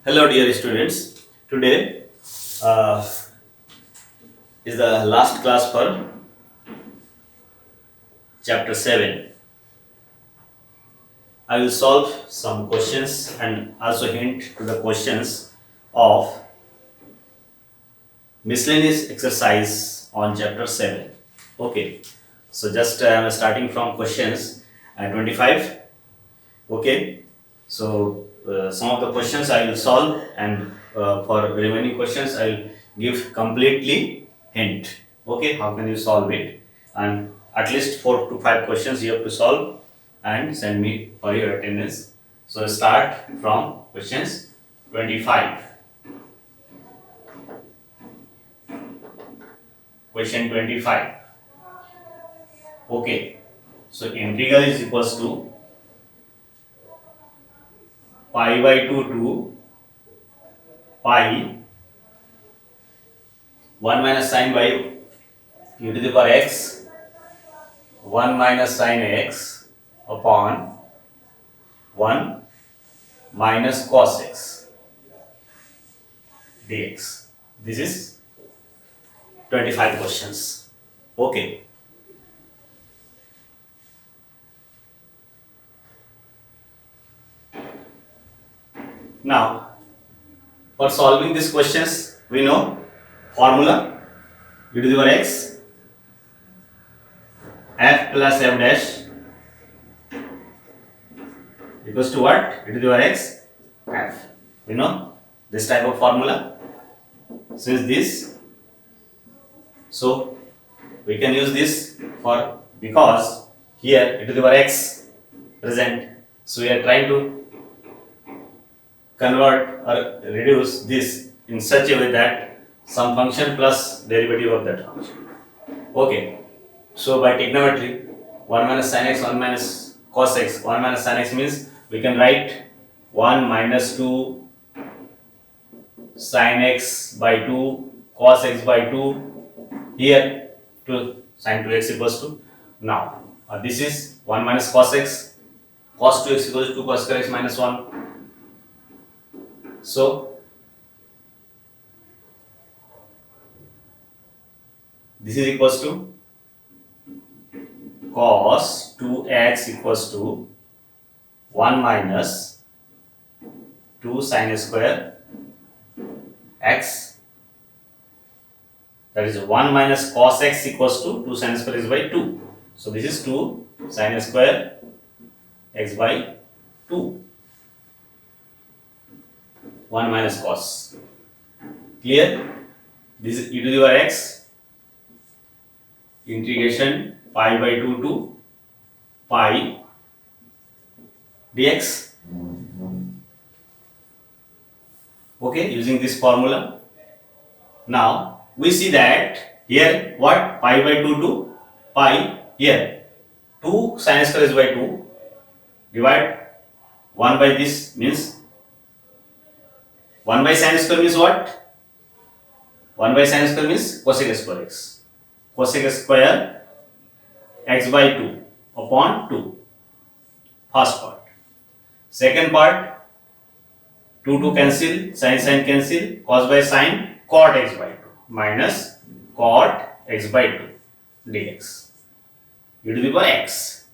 Hello, dear students. Today uh, is the last class for chapter 7. I will solve some questions and also hint to the questions of miscellaneous exercise on chapter 7. Okay, so just I am starting from questions 25. Okay, so some of the questions I will solve, and for remaining questions I will give completely hint. Okay, how can you solve it? And at least 4 to 5 questions you have to solve and send me for your attendance. So start from questions 25. Question 25. Okay, so integral is equals to pi by 2 to pi 1 minus sine by e to the power x 1 minus sin x upon 1 minus cos x dx. This is 25 questions. Okay. Now, for solving these questions, we know formula e to the power x f plus f dash equals to what? E to the power x f. We know this type of formula. Since this, so we can use this for, because here e to the power x present, so we are trying to convert or reduce this in such a way that some function plus derivative of that function. Okay, so by trigonometry 1 minus sin x 1 minus cos x, 1 minus sin x means we can write 1 minus 2 sin x by 2 cos x by 2 here to sin 2x equals to, now this is 1 minus cos x, cos 2x equals to 2 cos square x minus 1. So this is equals to cos 2x equals to 1 minus 2 sin square x, that is 1 minus cos x equals to 2 sin square x by 2. So this is 2 sin square x by 2, 1 minus cos. Clear? This is e to the power x integration pi by 2 to pi dx. Okay, using this formula. Now we see that here what, pi by 2 to pi, here 2 sin square is by 2, divide 1 by this means 1 by sin square means what? 1 by sin square means cosec square x. Cosec square x by 2 upon 2. First part. Second part, 2 cancel, sin cancel, cos by sin, cot x by 2 minus cot x by 2 dx e to the power x.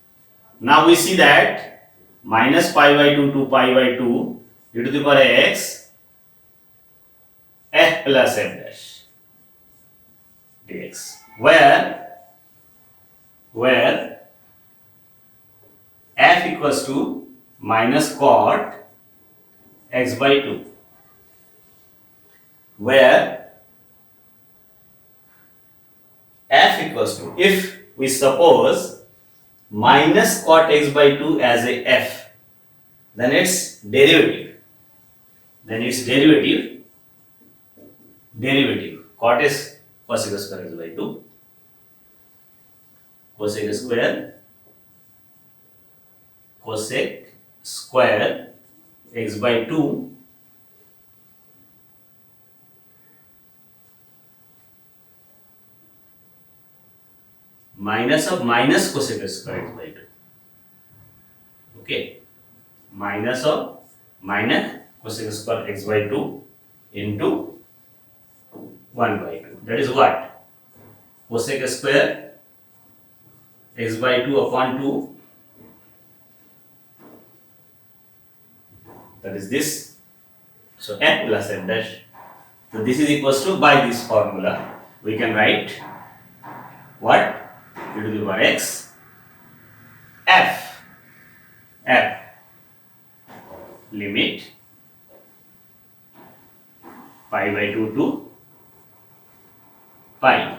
Now we see that minus pi by 2 to pi by 2 e to the power x f plus f dash dx, where f equals to minus cot x by 2 where f equals to, if we suppose minus cot x by 2 as a f, then its derivative, cot is cosec square x by 2, cosec square x by 2 minus of minus cosec square x by 2. Okay, minus of minus cosec square x by 2 into 1 by 2. That is what? Cosec square x by 2 upon 2. That is this. So f plus f dash. So this is equals to, by this formula we can write what? E to the power x f limit pi by 2 to pi,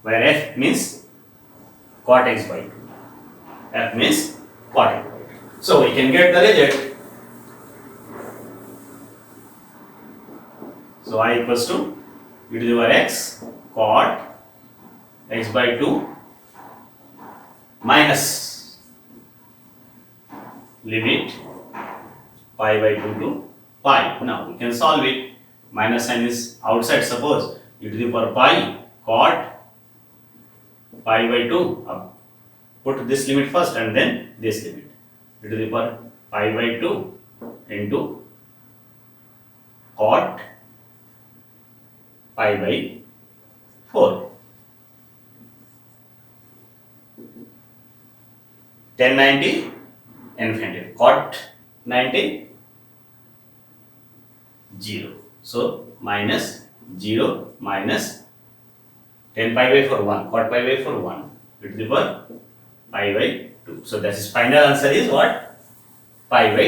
where f means cot x by 2. F means cot x by 2. So we can get the result. So I equals to e to the power x cot x by 2 minus limit pi by 2 to pi. Now we can solve it. Minus sign is outside. Suppose e to the power pi cot pi by 2. Put this limit first and then this limit. E to the power pi by 2 into cot pi by 4. 1090 infinity, cot 90 0. So minus 0 minus 10 pi by 4 1, cot pi by 4 1, e to the power pi by 2. So that is final answer is what? Pi by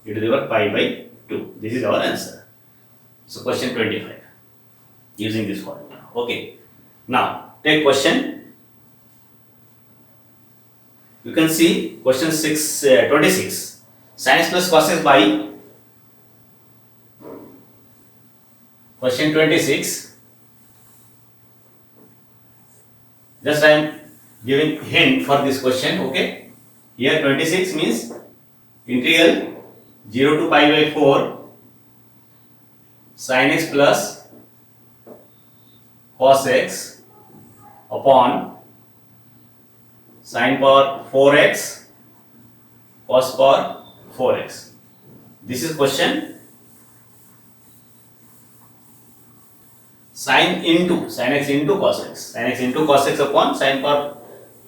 e to the power pi by 2. This is our answer. So question 25 using this formula. Okay. Now take question. You can see question 26. Sin x plus cos x by, question 26. Just I am giving hint for this question. Okay. Here 26 means integral 0 to pi by 4 sin x plus cos x upon sin power 4x cos power 4x. This is question. Sin x into cos x. Sin x into cos x upon sin power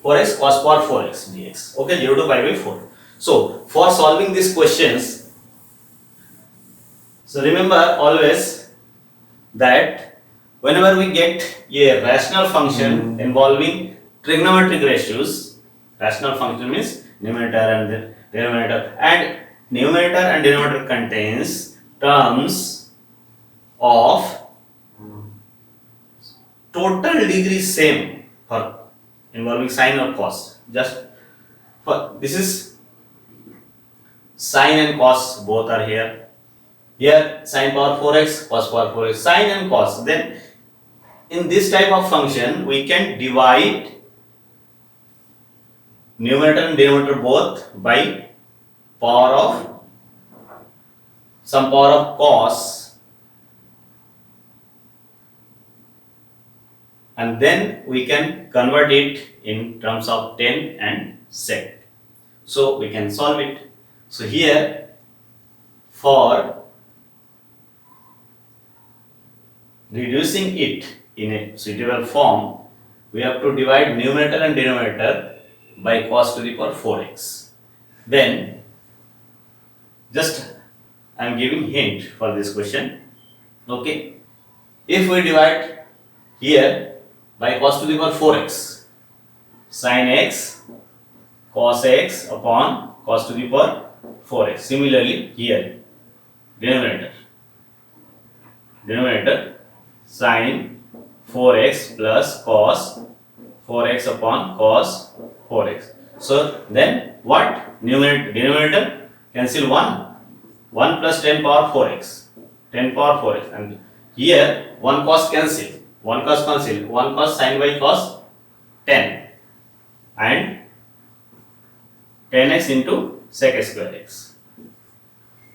4x cos power 4x dx. Okay, 0 to pi by 4. So for solving these questions, so remember always that whenever we get a rational function involving trigonometric ratios, rational function means numerator and denominator, and numerator and denominator contains terms of total degree same for involving sine or cos. Just for this is sine and cos, both are here. Here sine power 4x, cos power 4x, sine and cos. Then in this type of function we can divide numerator and denominator both by power of some power of cos, and then we can convert it in terms of 10 and sec. So we can solve it. So here for reducing it in a suitable form, we have to divide numerator and denominator by cos to the power 4x. Then just I am giving hint for this question. Okay, if we divide here by cos to the power 4x, sin x cos x upon cos to the power 4x. Similarly here denominator denominator sin 4x plus cos 4x upon cos 4x. So then what? Denominator cancel 1. 1 plus 10 power 4x. 10 power 4x. And here 1 cos cancel. 1 cos cancel. 1 cos sin by cos 10. And 10x into sec square x.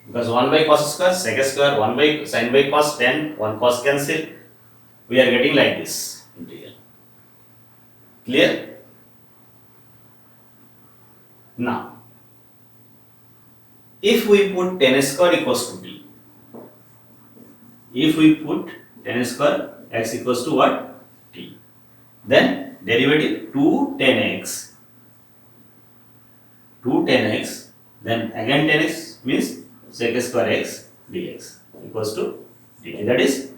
Because 1 by cos square, sec square, 1 by sin by cos 10, 1 cos cancel. We are getting like this integral. Clear? Now, if we put 10 square equals to t, if we put 10 square x equals to what? T. Then derivative 2 10x. 2 10x, then again 10x means sec square x dx equals to dt. That is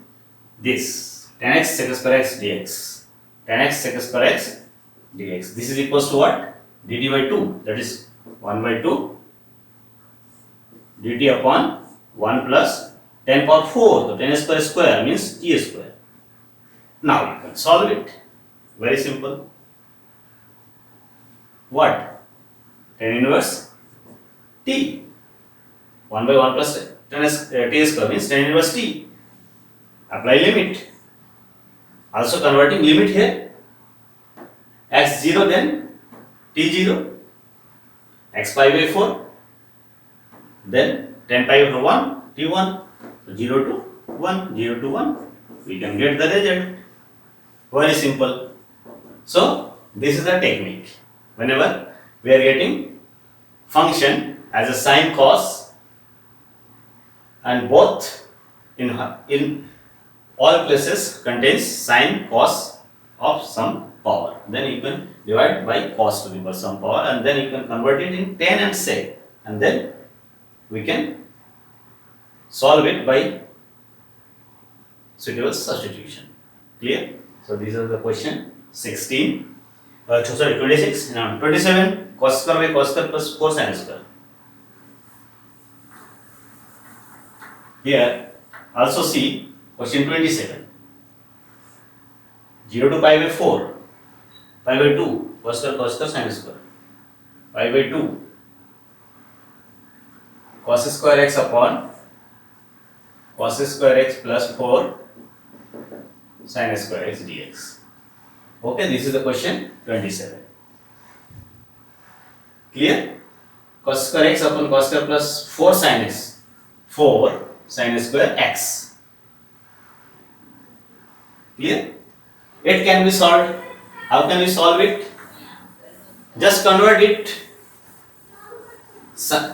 this 10x sec square x dx. 10x sec square x dx. This is equals to what? dt by 2. That is 1 by 2 dt upon 1 plus 10 power 4. So 10 square square means t square. Now you can solve it. Very simple. What? Tan inverse t. 1 by 1 plus t square means tan inverse t. Apply limit. Also converting limit here. X 0 then t 0. X pi by 4. Then 10 pi over 1 t 1. 0 to 1. 0 to 1. We can get the result. Very simple. So this is the technique. Whenever we are getting function as a sine cos and both in all places contains sine cos of some power, then you can divide by cos to the power some power and then you can convert it in tan and sec and then we can solve it by suitable substitution. Clear? So these are the question 16. Sorry, 26. Now 27 cos square by cos square plus 4 sin square. Here also see question 27. 0 to pi by 4. Pi by 2 cos square sin square. Pi by 2 cos square x upon cos square x plus 4 sin square x dx. Okay, this is the question 27. Clear? Cos square x upon cos square plus 4 sin x. 4 sin square x. Clear? It can be solved. How can we solve it? Just convert it.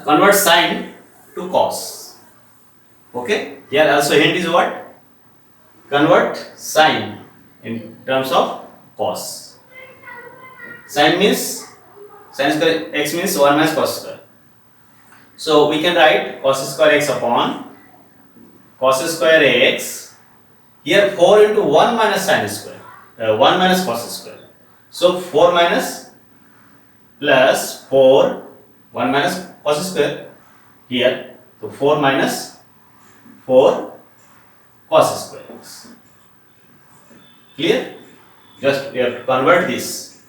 Convert sine to cos. Okay? Here also hint is what? Convert sine in terms of cos. Sine means sin square x means 1 minus cos square. So we can write cos square x upon cos square x. Here 4 into 1 minus sin square. 1 minus cos square. So 4 minus plus 4 1 minus cos square. Here so 4 minus 4 cos square x. Clear? Just we have to convert this.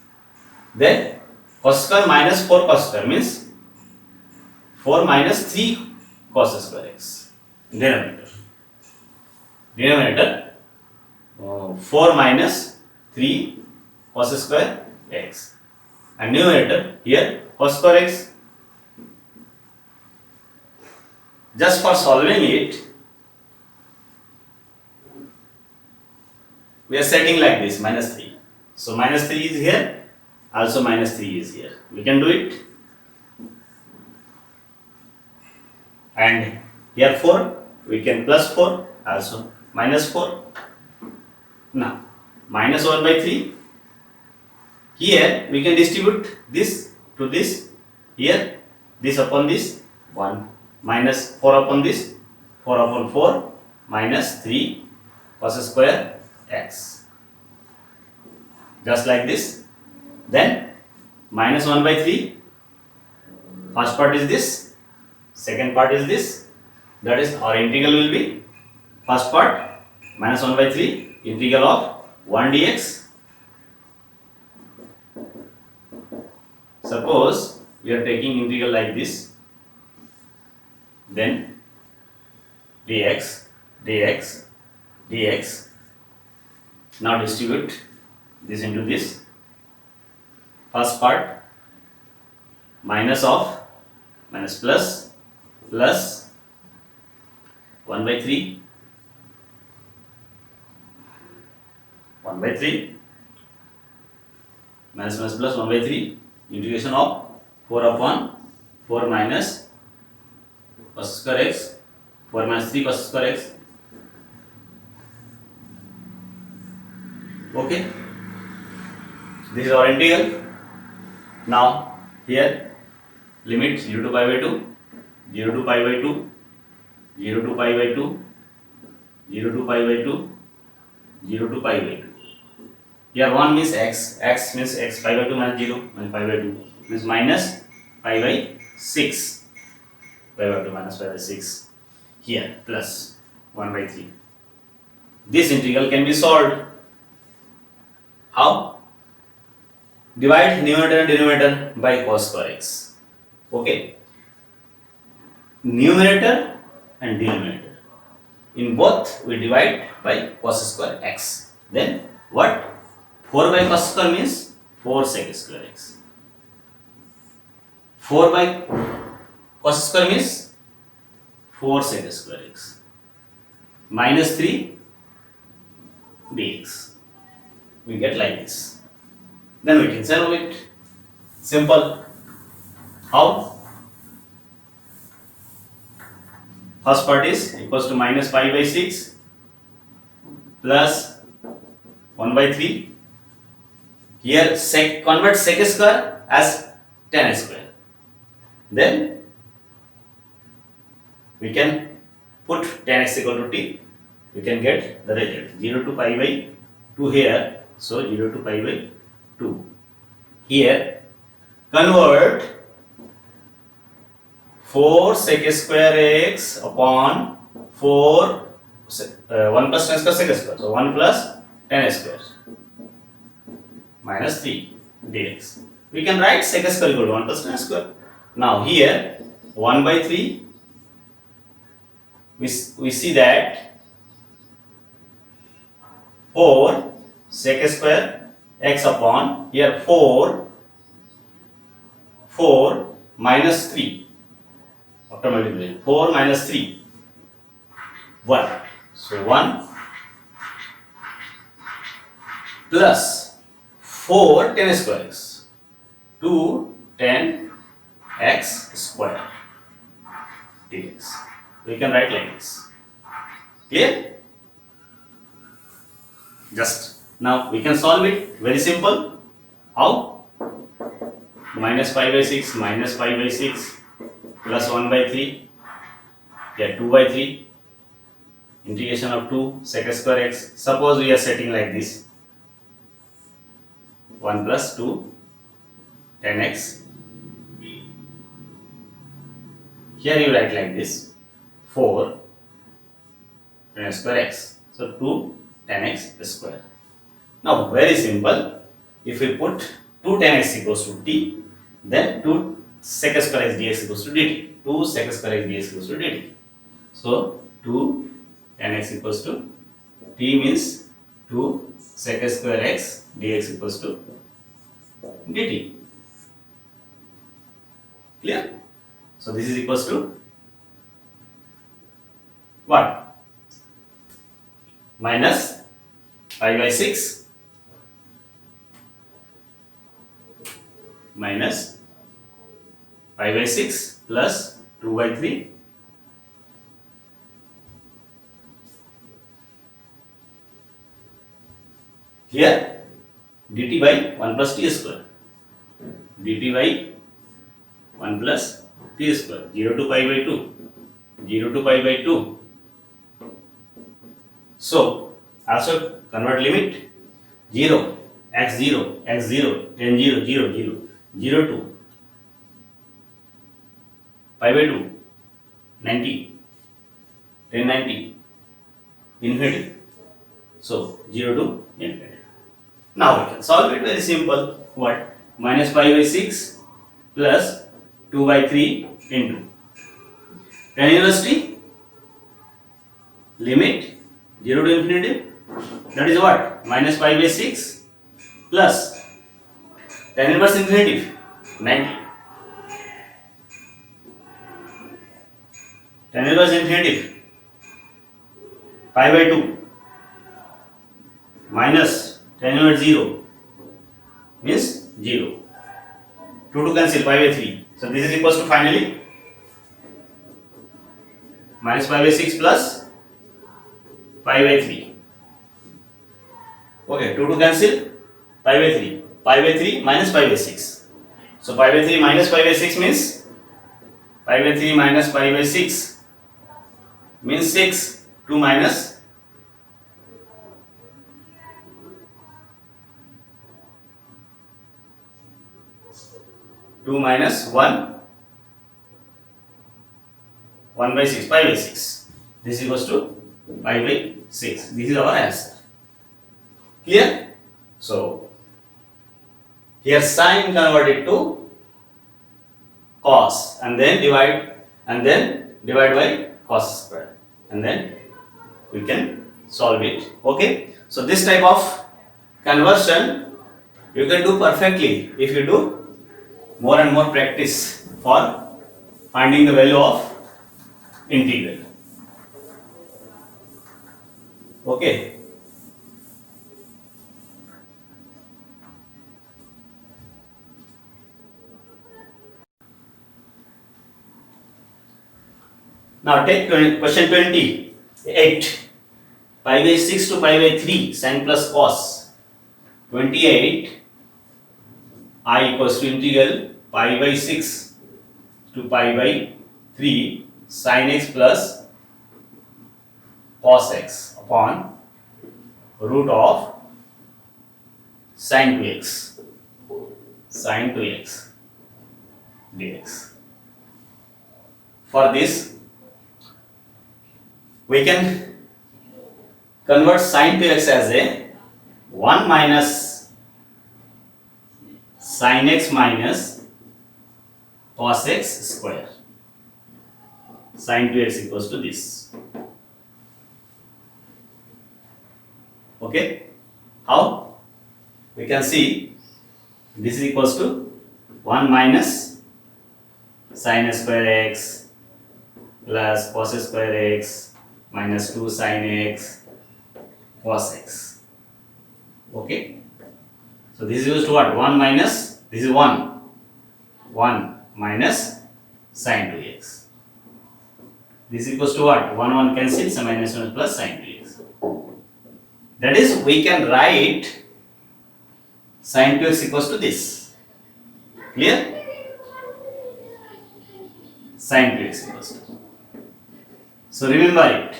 Then cos square minus 4 cos square means 4 minus 3 cos square x. Denominator. 4 minus 3 cos square x. And numerator here cos square x. Just for solving it, we are setting like this minus 3. So minus 3 is here, also minus 3 is here. We can do it. And here 4, we can plus 4, also minus 4. Now minus 1 by 3. Here we can distribute this to this. Here this upon this 1 minus 4 upon this 4 upon 4 minus 3 cos square x. Just like this. Then minus 1 by 3. First part is this. Second part is this. That is our integral will be first part minus 1 by 3 integral of 1 dx. Suppose we are taking integral like this, then dx, dx, dx. Now distribute this into this. First part minus of minus plus 1 by 3 minus plus 1 by 3 integration of 4 upon 4 minus cos square x, 4 minus 3 cos square x. Okay, this is our integral. Now here limit 0 to pi by 2, 0 to pi by 2, 0 to pi by 2, 0 to pi by 2, 0 to pi by 2. Here 1 means x, x means x, pi by 2 minus 0 minus pi by 2 means minus pi by 6, pi by 2 minus pi by 6. Here plus 1 by 3. This integral can be solved. How? Divide numerator and denominator by cos square x. Okay. Numerator and denominator. In both we divide by cos square x. Then what? 4 by cos square means 4 sec square x. 4 by cos square means 4 sec square x. Minus 3 dx. We get like this. Then we can solve it. Simple. How? First part is equals to minus pi by 6 plus 1 by 3. Here convert sec square as tan square. Then we can put tan x equal to t. We can get the result 0 to pi by 2 here. So 0 to pi by 2. Here convert 4 sec square x upon 4 1 plus tan square sec square. So 1 plus tan square minus 3 dx. We can write sec square equal to 1 plus tan square. Now here 1 by 3 we see that 4 sec square x upon here 4 minus 3 after multiplying 4 minus 3 1. So 1 plus 4 tan square x 2 tan x square dx. We can write like this. Clear? Just now we can solve it. Very simple. How? Minus pi by 6 minus pi by 6 plus 1 by 3. Yeah, 2 by 3. Integration of 2 sec square x. Suppose we are setting like this. 1 plus 2 tan x. Here you write like this 4 tan square x. So 2 tan x square. Now very simple. If we put 2 tan x equals to t, then 2 sec square x dx equals to dt. 2 sec square x dx equals to dt. So 2 tan x equals to t means 2 sec square x dx equals to dt. Clear? So this is equals to what? Minus pi by 6 minus pi by 6 plus 2 by 3 here dt by 1 plus t square, dt by 1 plus t square, 0 to pi by 2, 0 to pi by 2. So also convert limit 0 x 0 x 0 tan 0 0 0 0 to pi by 2 90 tan 90 infinity So 0 to infinity. Now we can solve it very simple. What? Minus pi by 6 plus 2 by 3 into tan inverse t, limit 0 to infinity. That is what? Minus pi by 6 plus tan inverse infinity 90. Tan inverse infinity pi by 2 minus tan inverse 0 means 0. 2 to cancel, pi by 3. So this is equals to finally minus pi by 6 plus pi by 3. Okay, 2 to cancel, pi by 3. Pi by 3 minus pi by 6. So pi by 3 minus pi by 6 means pi by 3 minus pi by 6 means 6. 2 minus 2 minus 1, 1 by 6, pi by 6. This is equals to pi by 6. This is our answer. Clear? So, here sine converted to cos and then divide by cos square and then we can solve it. Okay? So, this type of conversion you can do perfectly if you do more and more practice for finding the value of integral. Okay. Now take question 28. Pi by 6 to pi by 3 sine plus cos. 28 I equals to integral pi by 6 to pi by 3 sin x plus cos x upon root of sin 2x dx. For this we can convert sin 2x as a 1 minus sin x minus cos x square. Sin 2x equals to this. Okay? How? We can see this is equals to 1 minus sin square x plus cos square x minus 2 sin x cos x. Okay? So this is equals to what? 1 minus, this is 1 minus sin 2x. This is equals to what? 1 cancels, so minus 1 plus sin 2x. That is, we can write sin 2x equals to this. Clear? Sin 2x equals to. So remember it.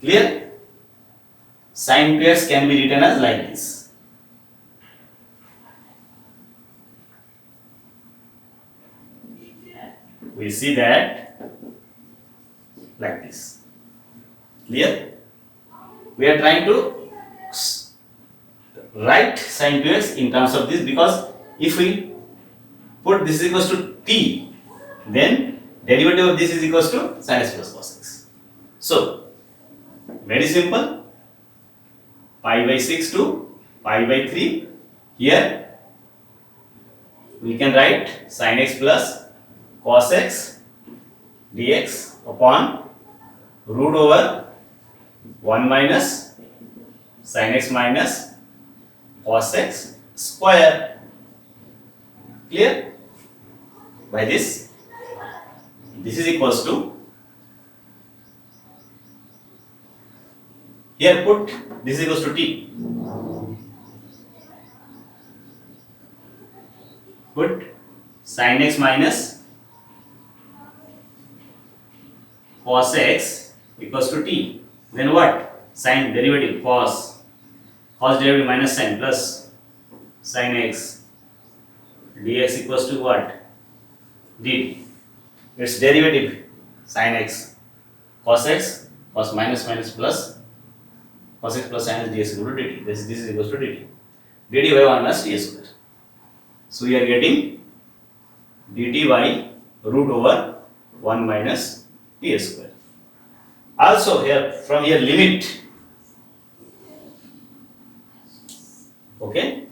Clear? Sin 2x can be written as like this. We see that like this. Clear? We are trying to write sin 2x in terms of this, because if we put this is equals to t, then derivative of this is equals to sin x plus cos x. So, very simple. Pi by 6 to pi by 3. Here we can write sin x plus cos x dx upon root over 1 minus sin x minus cos x square. Clear? By this is equals to, here put this is equals to t, put sin x minus cos x equals to t, then what? Sin derivative cos derivative minus sin plus sin x dx equals to what? Dt. Its derivative sin x cos minus plus cos x plus sin x dx equal to dt. This is equals to dt. dt by 1 minus t square. So we are getting dt by root over 1 minus t square. Also here, from here limit, okay,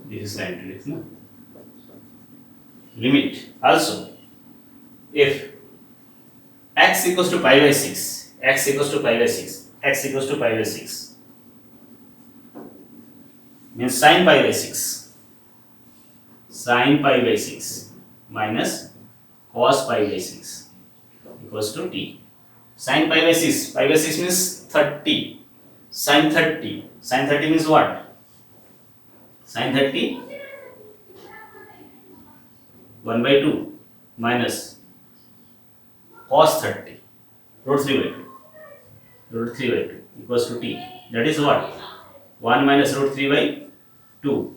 this is 90 degrees, no? Limit also, if x equals to pi by 6, x equals to pi by 6, x equals to pi by 6, means sin pi by 6, sin pi by 6 minus cos pi by 6 equals to t. Sin pi by 6 means 30, sin 30 means what? Sin 30 1 by 2 minus cos 30 root 3 by 2 equals to t. That is what? 1 minus root 3 by 2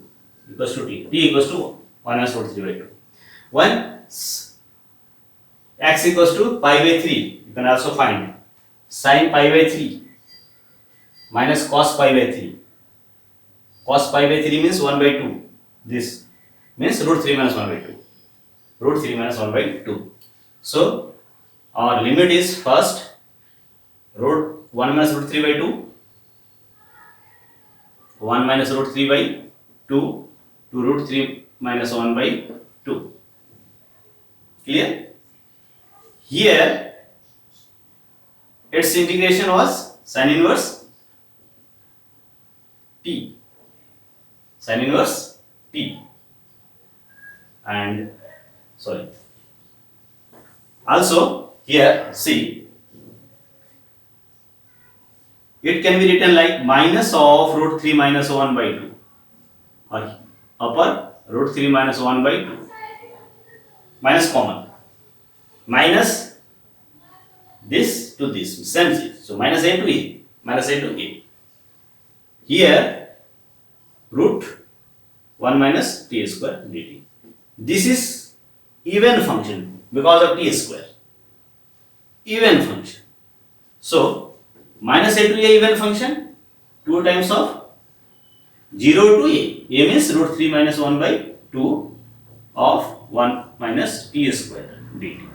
equals to t. T equals to 1 minus root 3 by 2. When x equals to pi by 3, you can also find sin pi by 3 minus cos pi by 3. Cos pi by 3 means 1 by 2. This means root 3 minus 1 by 2. Root 3 minus 1 by 2. So our limit is first root 1 minus root 3 by 2, 1 minus root 3 by 2 to root 3 minus 1 by 2. Clear? Here its integration was sin inverse t. Sin inverse t. And sorry. Also here see, it can be written like minus of root 3 minus 1 by 2 or upper root 3 minus 1 by 2 minus common, minus this to this, same thing. So minus a to a, minus a to a. Here root 1 minus t square dt. This is even function because of t square. Even function. So minus a to a even function, 2 times of 0 to a. A means root 3 minus 1 by 2 of 1 minus t square dt.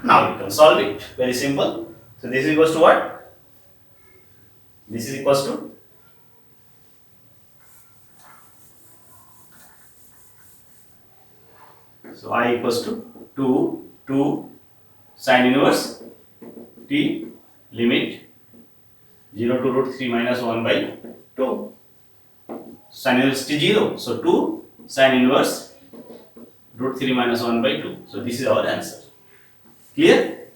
Now you can solve it. Very simple. So this is equals to what? This is equals to so I equals to 2 sin inverse t limit 0 to root 3 minus 1 by 2. Sin inverse t 0. So 2 sin inverse root 3 minus 1 by 2. So this is our answer. Clear?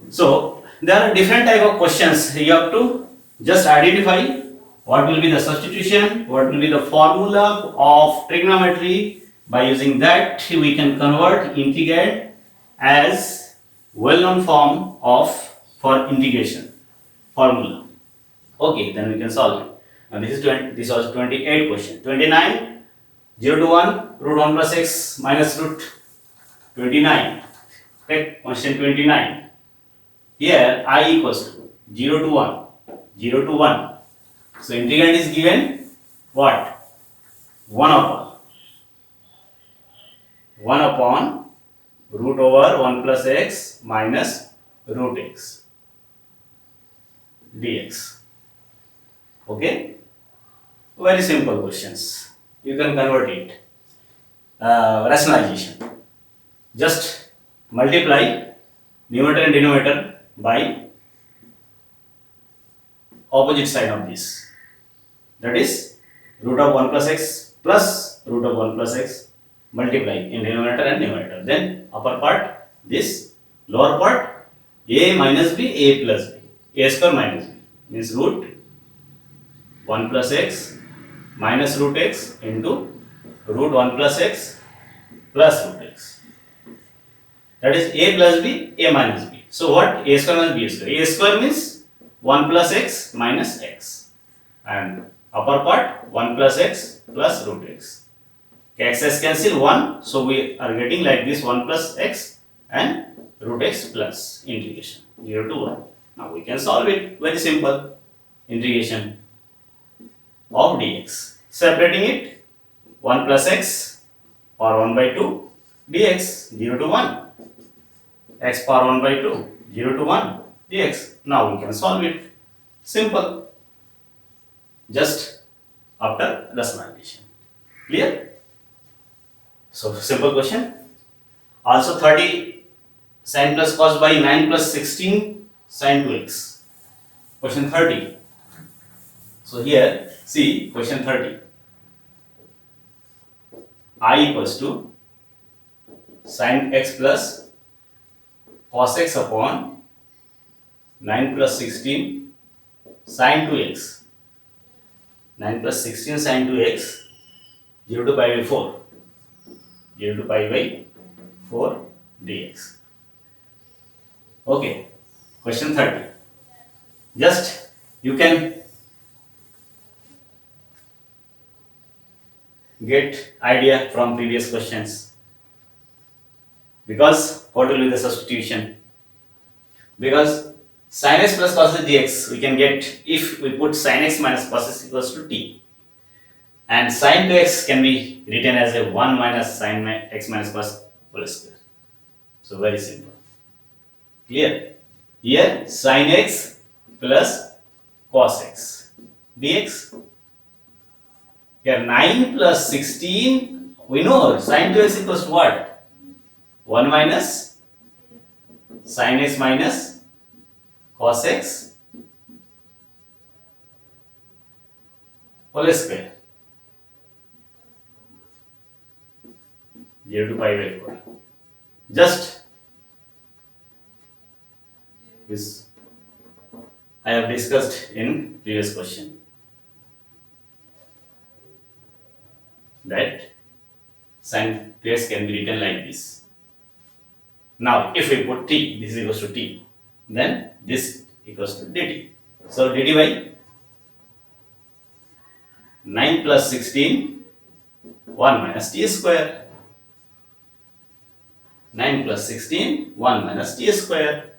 So there are different type of questions. You have to just identify what will be the substitution, what will be the formula of trigonometry. By using that we can convert integrand as well-known form of for integration formula. Okay, then we can solve it. Now this is this was 28 question. 29, 0 to 1 root 1 plus x minus root 29. Okay, question 29. Here I equals to 0 to 1, 0 to 1. So integrand is given what? 1 upon root over 1 plus x minus root x dx. Okay, very simple questions. You can convert it. Rationalization. Just multiply numerator and denominator by opposite side of this. That is root of 1 plus x plus root of 1 plus x. Multiply in denominator and numerator. Then upper part this, lower part a minus b, a plus b, a square minus b means root 1 plus x minus root x into root 1 plus x plus root x. That is a plus b, a minus b. So what? A square minus b square. A square means 1 plus x minus x and upper part 1 plus x plus root x. X cancel 1, so we are getting like this 1 plus x and root x plus integration 0 to 1. Now we can solve it, very simple. Integration of dx. Separating it, 1 plus x power 1 by 2 dx 0 to 1. X power 1 by 2 0 to 1 dx. Now we can solve it. Simple. Just after rationalization. Clear? So simple question. Also 30 sin plus cos by 9 plus 16 sin 2x. Question 30. So here see question 30. I equals to sin x plus cos x upon 9 plus 16 sin 2x. 9 plus 16 sin 2x 0 to pi by 4. 0 to pi by 4 dx. Okay. Question 30. Just you can get idea from previous questions, because what will be the substitution? Because sin x plus cos x dx we can get if we put sin x minus cos x equals to t, and sin 2x can be written as a 1 minus sin x minus cos whole square. So very simple. Clear? Here sin x plus cos x dx. Here 9 plus 16, we know sin 2x equals to what? 1 minus sin x minus cos x whole square. 0 to pi by 4. Just this I have discussed in previous question, that sin 2x can be written like this. Now if we put t, this is equals to t, then this equals to dt. So dt by 9 plus 16 1 minus t square. 9 plus 16 1 minus t square,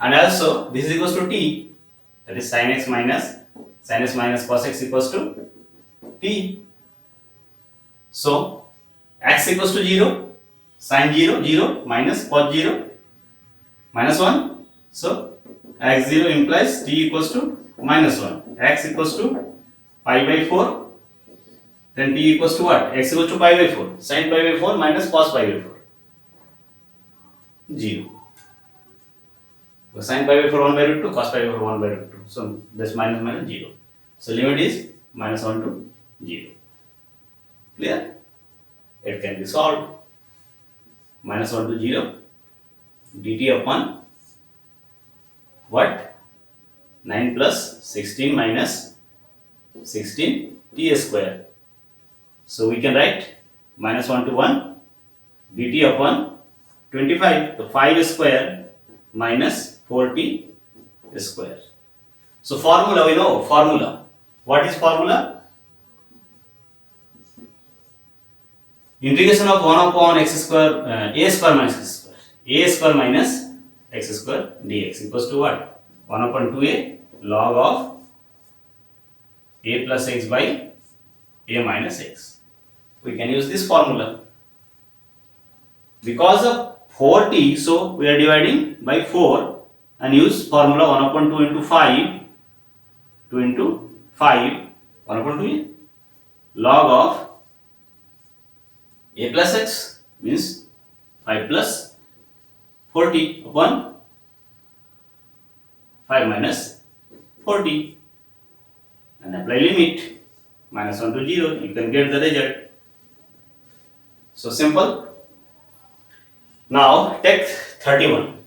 and also this is equals to t, that is sin x minus cos x equals to t. So x equals to 0, sin 0 0 minus cos 0 minus 1. So x 0 implies t equals to minus 1. X equals to pi by 4, then t equals to what? X equals to pi by 4. Sin pi by 4 minus cos pi by 4. 0. So sin pi by 4 1 by root 2, cos pi by 4 1 by root 2. So this minus minus 0. So limit is minus 1 to 0. Clear? It can be solved. Minus 1 to 0 dt upon what? 9 plus 16 minus 16 t square. So we can write minus 1 to 1 dt upon 25, so 5 square minus 4t square. So formula, we know formula. What is formula? Integration of 1 upon x square, a square minus x square. A square minus x square dx equals to what? 1 upon 2a log of a plus x by a minus x. We can use this formula. Because of 4t, so we are dividing by 4 and use formula 1 upon 2 into 5, 2 into 5, 1 upon 2 log of a plus x means 5 plus 40 upon 5 minus 40, and apply limit minus 1 to 0, you can get the result. So simple. Now take 31,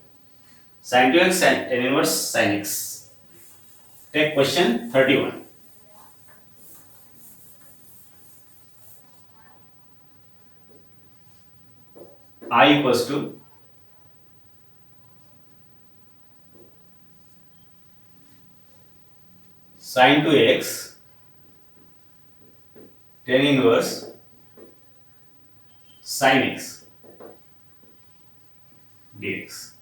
sin 2x and tan inverse sin x. Take question 31. I equals to sin 2x tan inverse sin x dx.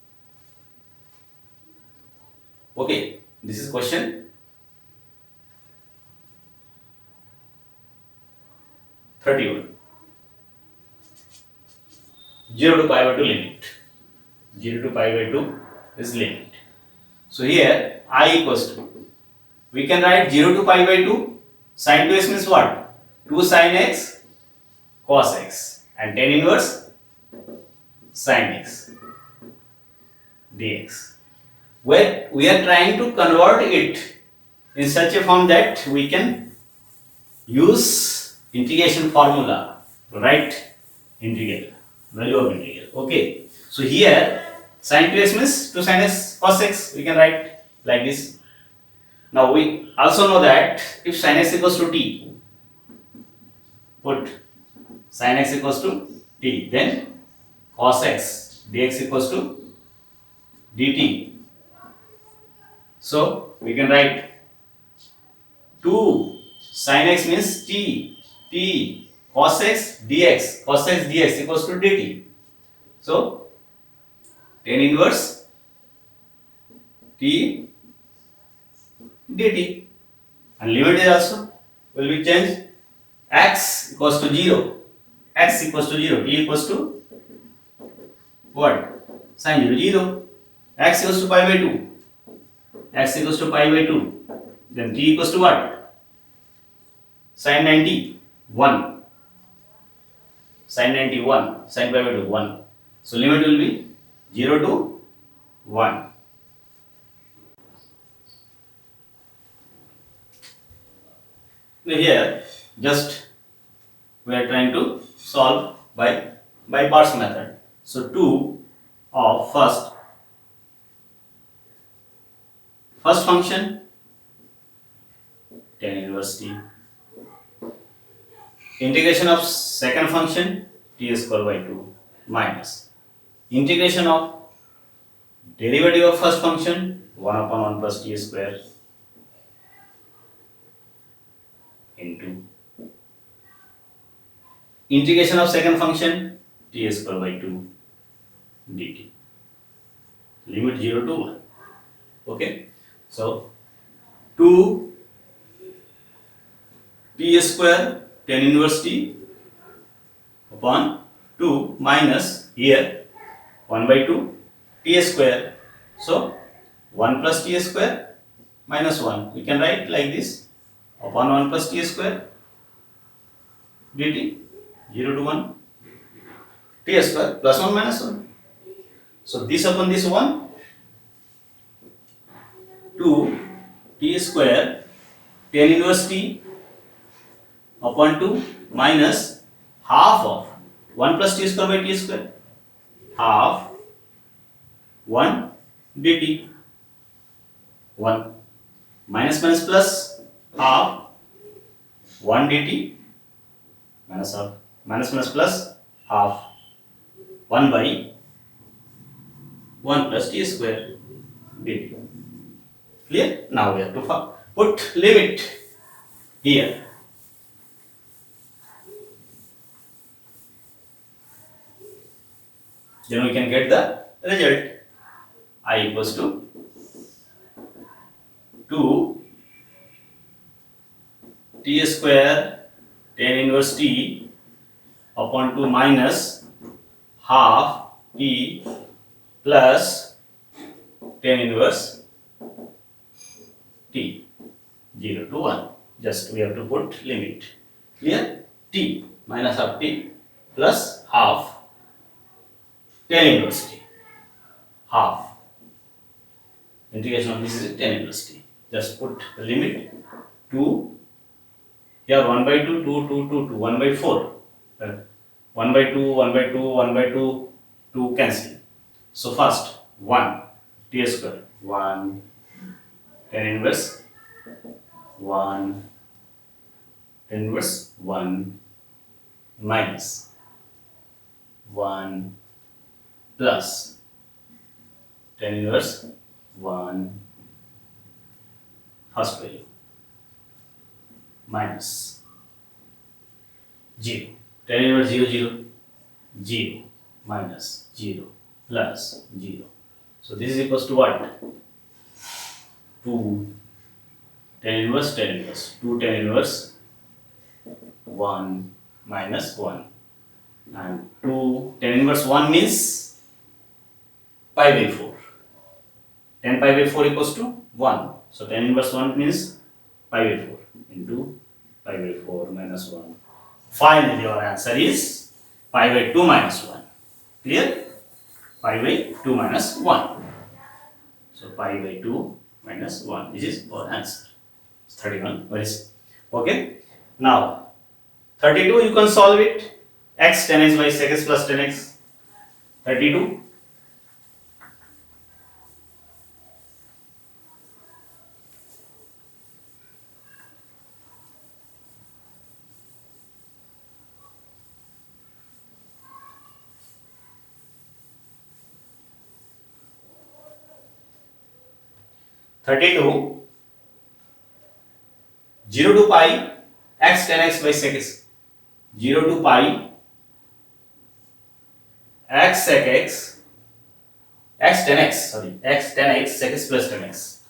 Okay, this is question 31. 0 to pi by 2 limit. 0 to pi by 2 is limit. So here I equals to, we can write 0 to pi by 2, sin 2x means what? 2 sin x cos x and tan inverse sin x dx. Where we are trying to convert it in such a form that we can use integration formula to write integral, value of integral. Okay, so here sin 2x means 2 sin x cos x, we can write like this. Now we also know that if sin x equals to t, put sin x equals to t, then cos x dx equals to dt. So we can write 2 sin x means t, cos x dx, cos x dx equals to dt. So tan inverse t dt, and limit is also will be changed. X equals to 0, x equals to 0, t equals to what? Sin 0 0, x equals to pi by 2, x equals to pi by 2, then t equals to what? Sin 90 1, sin 91, sin pi by 2 1. So limit will be 0 to 1. Now here just we are trying to solve by parts method. So 2 of first function tan inverse t, integration of second function t square by 2 minus integration of derivative of first function 1 upon 1 plus t square into integration of second function t square by 2 dt. Limit 0 to 1. Okay, so 2 t square tan inverse t upon 2 minus here 1 by 2 t square. So 1 plus t square minus 1, we can write like this, upon 1 plus t square dt, 0 to 1 t square plus 1 minus 1. So this upon this 1, 2 t square tan inverse t upon 2 minus half of 1 plus t square by t square, half 1 dt, 1 minus minus plus half 1 dt minus half, minus minus plus half 1 by 1 plus t square dt. Clear? Now we have to put limit here. Then we can get the result. I equals to 2 t square tan inverse t upon 2 minus half t plus tan inverse t, 0 to 1. Just we have to put limit. Clear? T minus half t plus half tan inverse t, half. Integration of this is tan inverse t. Just put the limit 2. Here 1 by 2, 2, 2, 2, 2, 1 by 4. 1 by 2, 1 by 2, 1 by 2, 2 cancel. So first 1 t square, 1 tan inverse 1 tan inverse 1 minus 1 plus tan inverse 1 first value minus 0, tan inverse 0 0 0 minus 0 plus 0. So this is equals to what? 2 tan inverse 2 tan inverse 1 minus 1, and 2 tan inverse 1 means pi by 4. 10 pi by 4 equals to 1. So tan inverse 1 means pi by 4 into pi by 4 minus 1. Finally, your answer is pi by 2 minus 1. Clear? Pi by 2 minus 1. So pi by 2 minus 1. This is our answer. 31. What is? Okay. Now, 32 you can solve it. X tan x by sec x plus tan x. 32. Thirty-two, 0 to pi x tan x by sec x. 0 to pi x sec x, x tan x, sorry, x tan x sec x plus tan x.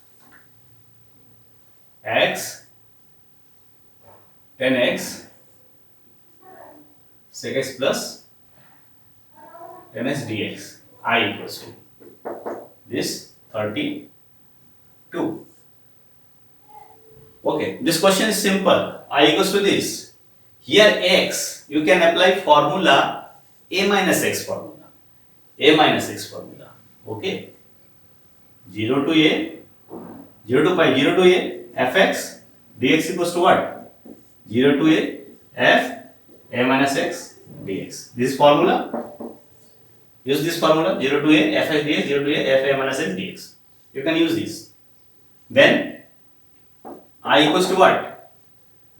X tan x sec x plus tan x dx. I equals to this 32. Okay, this question is simple. I equals to this. Here x, you can apply formula a minus x formula. A minus x formula. Okay. 0 to a, 0 to pi, 0 to a, fx dx equals to what? 0 to a, f a minus x dx. This formula, use this formula, 0 to a, fx dx, 0 to a, f a minus x dx. You can use this. Then I equals to what?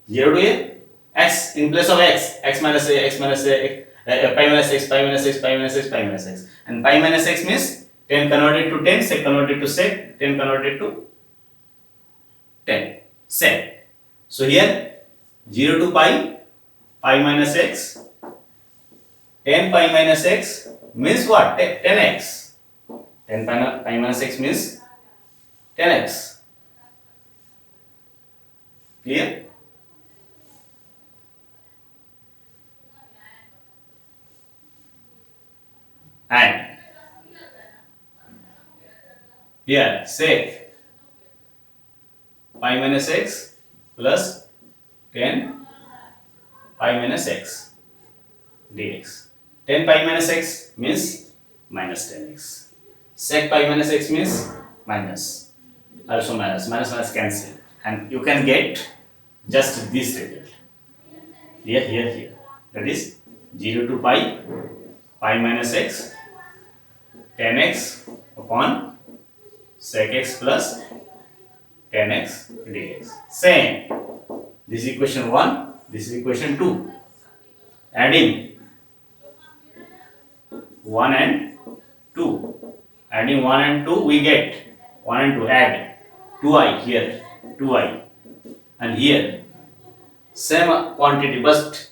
0 to a, x in place of x, x minus a, x minus a, pi minus x, pi minus x, pi minus x, pi minus x. And pi minus x means 10 converted to 10, sec converted to sec, 10 converted to 10, sec. So here 0 to pi, pi minus x, 10 pi minus x means what? 10x. 10 pi minus x means 10x. Clear? And here sec pi minus x plus 10 pi minus x dx. 10 pi minus x means minus 10x. Sec pi minus x means minus. Also minus. Minus minus cancel. And you can get just this result. Here. That is 0 to pi, pi minus x, 10x upon sec x plus 10x dx. Same. This is equation 1, this is equation 2. Adding 1 and 2. Adding 1 and 2, we get 1 and 2. Add 2i here, 2i. And here, same quantity, but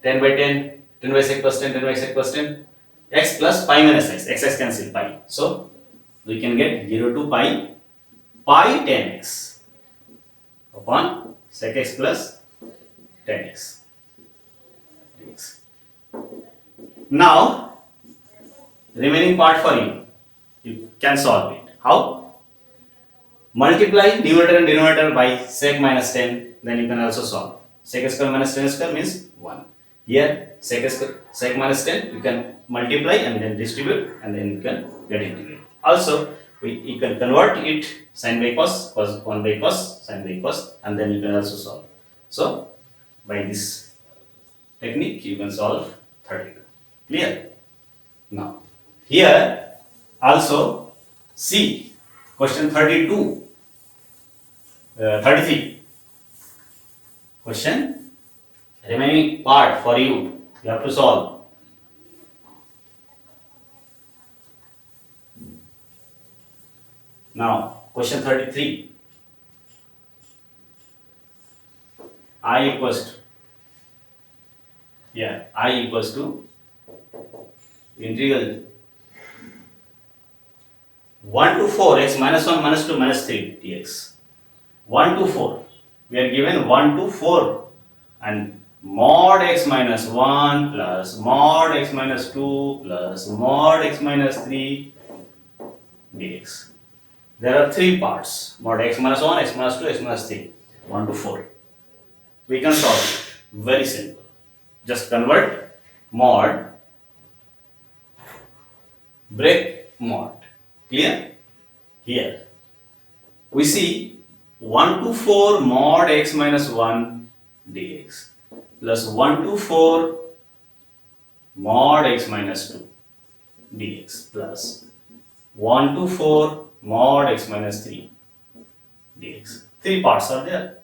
10 by 10, 10 by sec plus 10, 10 by sec plus 10. X plus pi minus x, x cancel pi. So we can get 0 to pi, pi 10x upon sec x plus 10x dx. Now remaining part for you, you can solve it. How? Multiply numerator and denominator by sec minus 10, then you can also solve. Sec square minus 10 square means 1. Here sec minus 10 you can multiply and then distribute and then you can get integrate. Also you can convert it sin by cos, cos 1 by cos, sin by cos, and then you can also solve. So by this technique you can solve 32. Clear? Now here also see question 32, 33. Question remaining part for you have to solve. Now question 33. I equals to integral 1 to 4 x minus 1 minus 2 minus 3 dx. 1 to 4. We are given 1 to 4 and mod x minus 1 plus mod x minus 2 plus mod x minus 3 dx. There are three parts: mod x minus 1, x minus 2, x minus 3. 1 to 4. We can solve it. Very simple. Just convert mod, break mod. Clear? Here we see 1 to 4 mod x minus 1 dx plus 1 to 4 mod x minus 2 dx plus 1 to 4 mod x minus 3 dx. Three parts are there.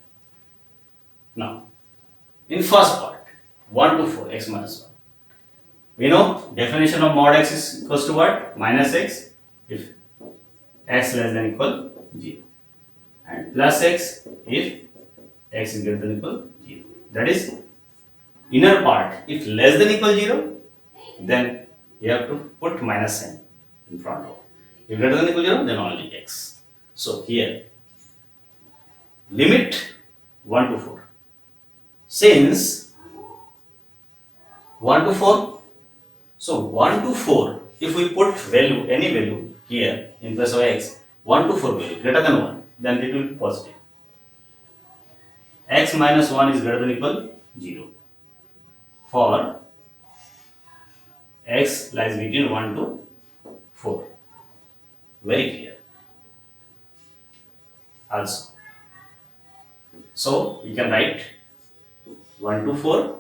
Now, in first part, 1 to 4 x minus 1. We know definition of mod x is equals to what? Minus x if x less than equal 0 and plus x if x is greater than equal 0. That is inner part. If less than equal 0, then you have to put minus sign in front of. If greater than equal 0, then only x. So here limit 1 to 4. Since 1 to 4, so 1 to 4, if we put value, any value here in place of x, 1 to 4 value greater than 1, then it will be positive. X minus 1 is greater than equal 0 for x lies between 1 to 4. Very clear. Also, so we can write 1 to 4.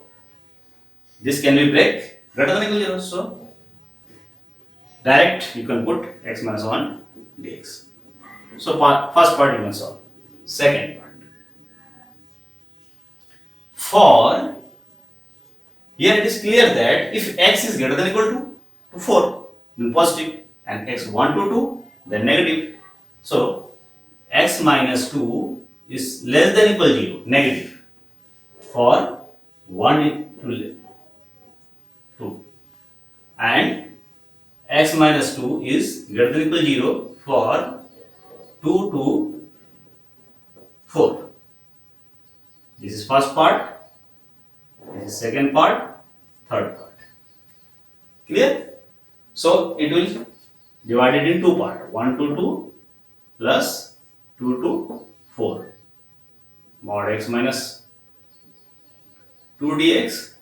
This can be break greater than equal 0. So direct you can put x minus 1 dx. So first part you can solve. Second part. For here it is clear that if x is greater than equal to 4, then positive, and x 1 to 2, then negative. So x minus 2 is less than equal 0, negative, for 1 to 2, and x minus 2 is greater than equal 0 for 2 to 4. This is first part, this is second part, third part. Clear? So it will divide it in two parts, 1 to 2 plus 2 to 4. Mod x minus 2 dx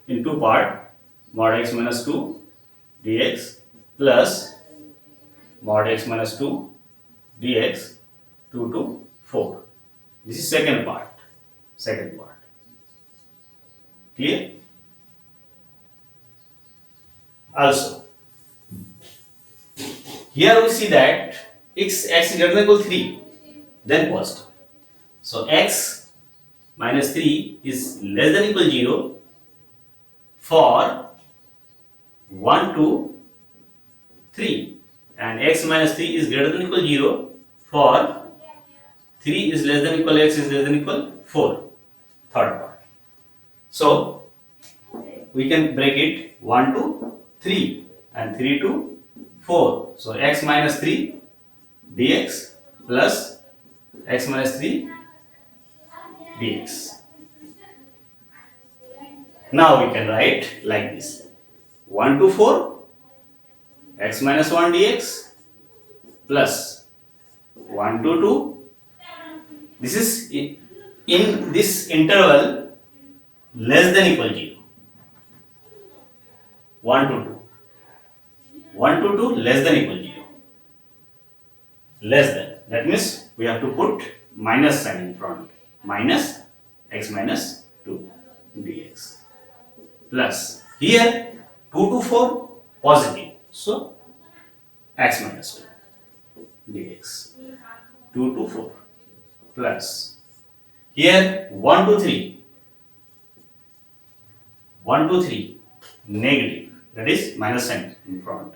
in two part, mod x minus 2 dx plus mod x minus 2 dx 2 to 4. This is second part. Clear? Also, here we see that x is greater than equal 3, then positive. So x minus 3 is less than equal 0 for 1 to 3, and x minus 3 is greater than equal 0 for 3 is less than equal x is less than equal 4. Third part. So we can break it 1 to 3 and 3 to 4. So x minus 3 dx plus x minus 3 dx. Now we can write like this: 1 to 4 x minus 1 dx plus 1 to 2. This is in this interval less than equal 0. 1 to 2. 1 to 2 less than equal 0. Less than. That means we have to put minus sign in front. Minus x minus 2 dx. Plus here 2 to 4 positive. So x minus 2 dx. 2 to 4 plus here 1 to 3. 1 to 3 negative. That is minus sign in front.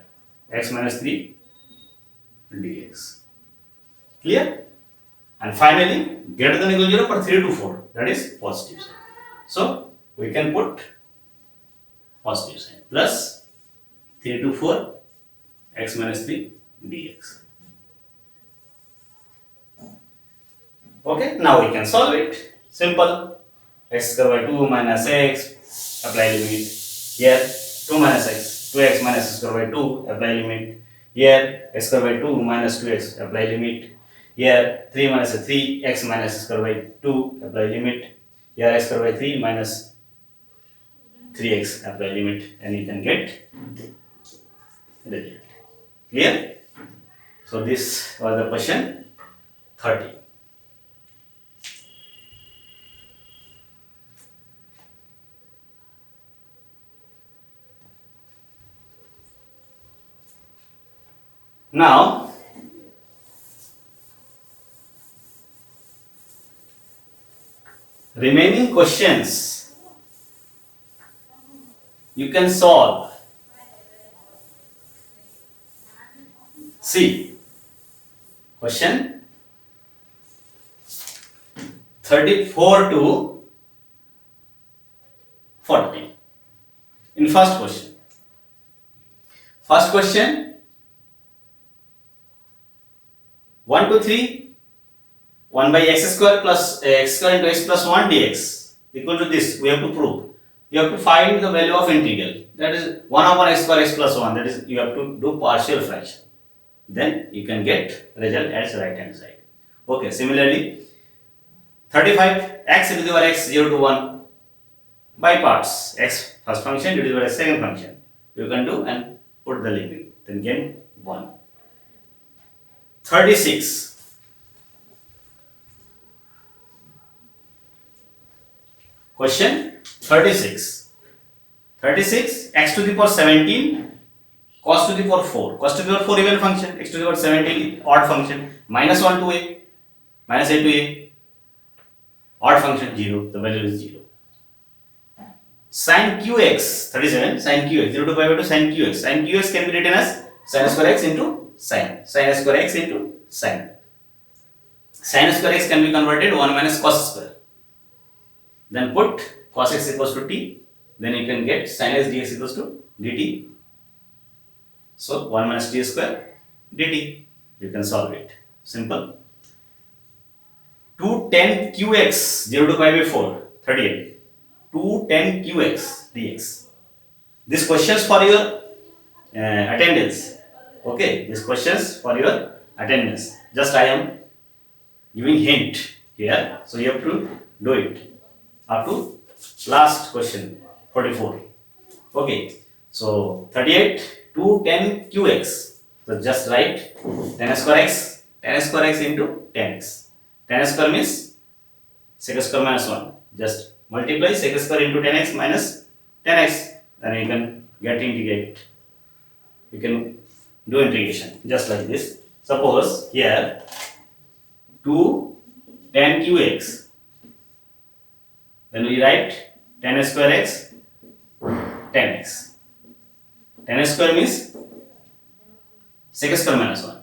X minus 3 dx. Clear? And finally, greater than equal 0 for 3 to 4. That is positive sign. So we can put positive sign plus 3 to 4 x minus 3 dx. Okay, now we can solve it. Simple. X square by 2 minus x, apply limit. Here 2 minus x, 2x minus x square by 2, apply limit. Here x square by 2 minus 2x, apply limit. Here 3 minus 3, x minus x square by 2, apply limit. Here x square by 3 minus 3x, apply limit, and you can get result. Clear? So this was the question 30. Now, remaining questions you can solve. See, question 34 to 40. In first question 1 to 3, 1 by x square plus x square into x plus 1 dx equal to this. We have to prove. You have to find the value of integral. That is 1 over x square x plus 1. That is, you have to do partial fraction. Then you can get result as right hand side. Okay, similarly, 35 x to the power x 0 to 1 by parts. X first function divided by second function. You can do and put the limit. Then get 1. 36. Question 36. 36 x to the power 17 cos to the power 4. Cos to the power 4 even function. X to the power 17 odd function. Minus 1 to a. Minus a to a. Odd function 0. The value is 0. Sin qx 37. Sin qx 0 to pi by 2 sin qx. Sin qx can be written as sin square x into sin. Sin square x into sin. Sin square x can be converted 1 minus cos square. Then put cos x equals to t. Then you can get sin x dx equals to dt. So 1 minus t square dt. You can solve it. Simple. 210 qx 0 to pi by 4. 38. 210 qx dx. This questions for your attendance. Okay, these questions for your attendance. Just I am giving hint here, so you have to do it up to last question 44. Okay, so 38 to 10 qx. So just write 10 square x into 10x. 10 square means sec square minus 1. Just multiply sec square into 10x minus 10x. Then you can get integrate. You can do integration just like this. Suppose here 2 10 qx. Then we write 10 square x 10x. 10 square means sec square minus 1.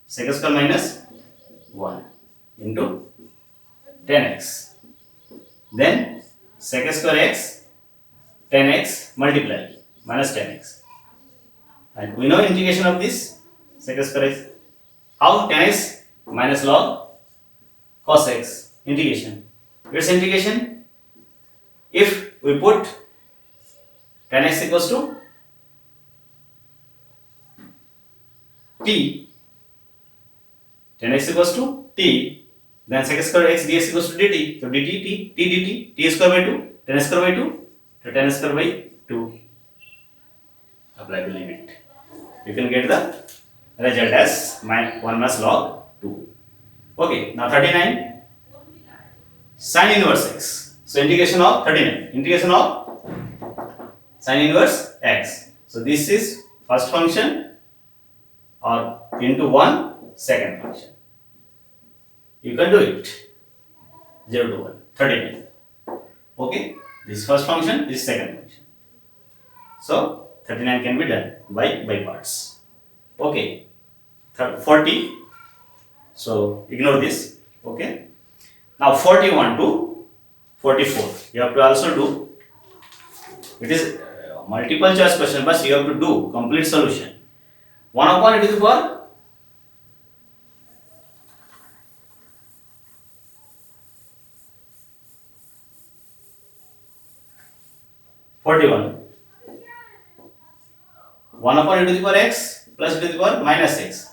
Sec square minus 1 into 10x. Then sec square x 10x multiply minus 10x. And we know integration of this sec square x. How? 10x minus log cos x. Integration. Its integration. If we put 10x equals to t, 10x equals to t, then sec square x dx equals to dt. So dt, t dt, t square by 2, 10 square by 2, so 10 square by 2. Apply the limit. You can get the result as 1 minus log 2. Okay, now 39 sin inverse x. So integration of 39. Integration of sin inverse x. So this is first function or into 1 second function. You can do it 0 to 1. 39. Okay, this first function, this second function. So 39 can be done by parts. Okay, 40. So ignore this. Okay. Now 41 to 44. You have to also do It is multiple choice question, but you have to do complete solution. 1 upon e to the power 41. 1 upon e to the power x plus e to the power minus x.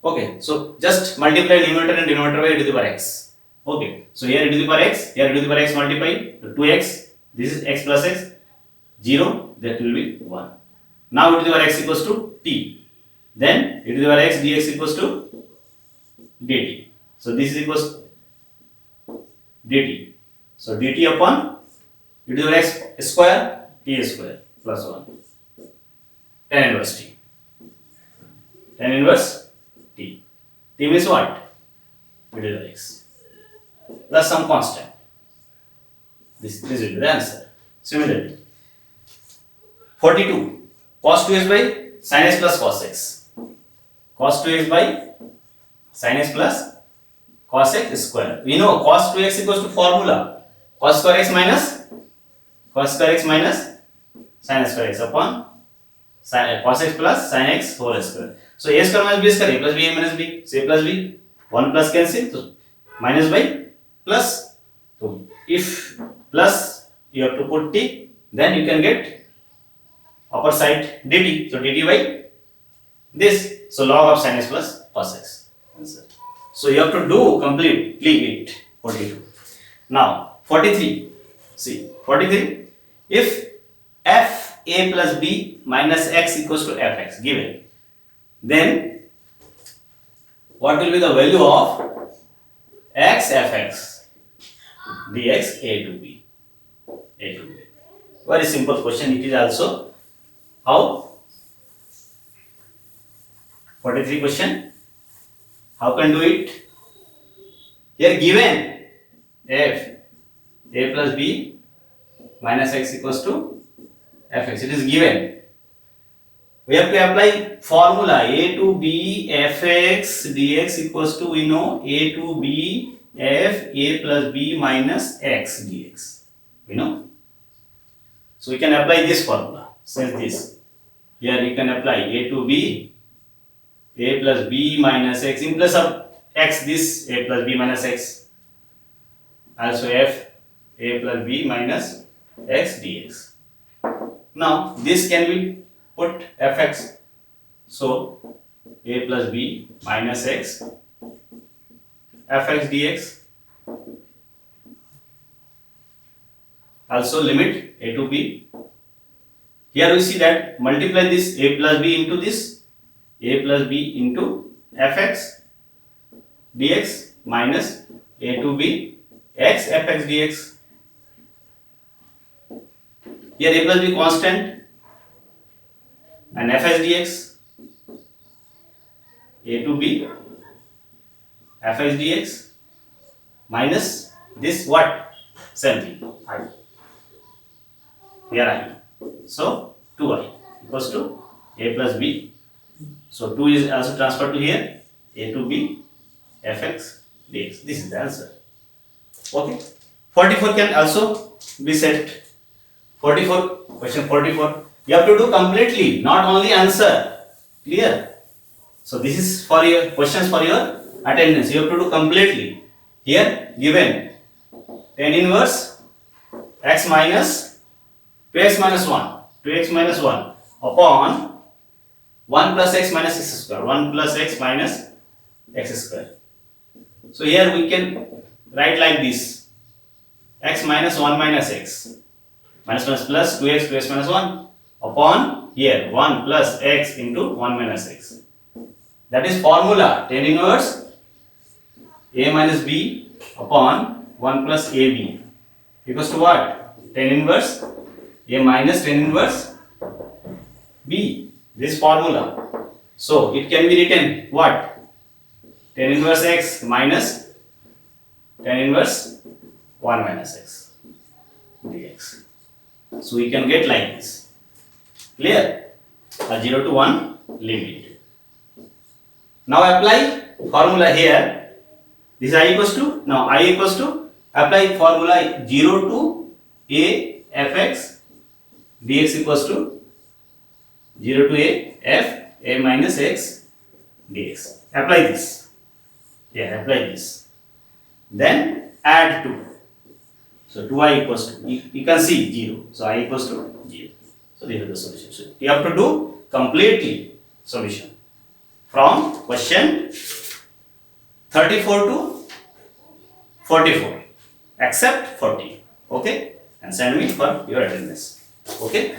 Okay, so just multiply numerator and denominator by e to the power x. Okay, so here e to the power x, here e to the power x multiply 2x, this is x plus x, 0, that will be 1. Now e to the power x equals to t. Then e to the power x dx equals to dt. So this is equals dt. So dt upon e to the power x square t square plus 1. Tan inverse t. Tan inverse t. T means what? E to the power x plus some constant. This will be the answer. Similarly, 42. Cos 2x by sin x plus cos x. Cos 2x by sin x plus cos x square. We know cos 2x equals to formula cos square x minus sin square x upon cos x plus sin x whole square. So a square minus b square, a plus b a minus b, so a plus b, 1 plus cancel, so minus by plus. So if plus you have to put t, then you can get upper side dt. So dt by this, so log of sin x plus cos x. Answer. So you have to do completely it. 42. Now 43. See 43. If f a plus b minus x equals to fx given, then what will be the value of x fx dx a to b? Very simple question it is also. How? 43 question. How can do it? Here given f a plus b minus x equals to fx. It is given. We have to apply formula a to b fx dx equals to, we know, a to b f a plus b minus x dx. We know. So we can apply this formula. Says this. Here you can apply a to b a plus b minus x in place of x, this a plus b minus x, also f a plus b minus x dx. Now this can be put fx, so a plus b minus x fx dx, also limit a to b. Here we see that multiply this a plus b into this, a plus b into fx dx minus a to b x fx dx. Here a plus b constant and fx dx, a to b fx dx minus this what? Same thing, I. Here I. So 2i equals to a plus b. So 2 is also transferred to here, a to b fx dx. This is the answer. Okay. 44 can also be set. 44, question 44. You have to do completely, not only answer. Clear? So this is for your questions for your attendance. You have to do completely. Here given tan inverse x minus 2x minus 1 upon 1 plus x minus x square, 1 plus x minus x square. So here we can write like this, x minus 1 minus x, minus plus 2x minus 1 upon here 1 plus x into 1 minus x. That is formula tan inverse a minus b upon 1 plus ab equals to what? Tan inverse a minus tan inverse b. This formula. So it can be written what? Tan inverse x minus tan inverse 1 minus x dx. So we can get like this. Clear? A 0 to 1 limit. Now apply formula here. This I equals to, now I equals to, apply formula 0 to a fx dx equals to 0 to a minus x dx. Apply this. Yeah, apply this. Then add 2. So 2i equals to, you can see 0. So I equals to 0. So this is the solution. So you have to do completely solution from question 34 to 44 except 40. Okay, and send me for your attendance. Okay.